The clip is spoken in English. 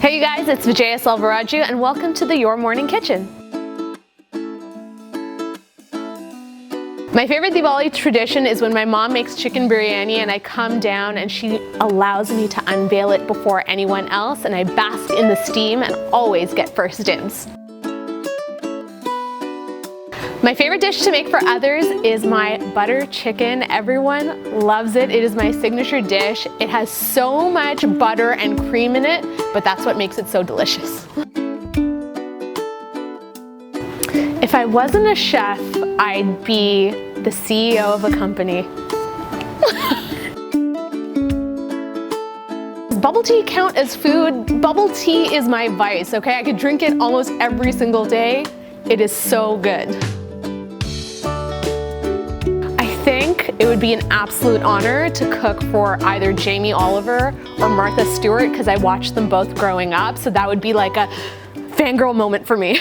Hey you guys, it's Vijaya Selvaraju and welcome to the Your Morning Kitchen. My favorite Diwali tradition is when my mom makes chicken biryani and I come down and she allows me to unveil it before anyone else, and I bask in the steam and always get first dibs. My favorite dish to make for others is my butter chicken. Everyone loves it. It is my signature dish. It has so much butter and cream in it, but that's what makes it so delicious. If I wasn't a chef, I'd be the CEO of a company. Does bubble tea count as food? Bubble tea is my vice, okay? I could drink it almost every single day. It is so good. I think it would be an absolute honor to cook for either Jamie Oliver or Martha Stewart because I watched them both growing up, so that would be like a fangirl moment for me.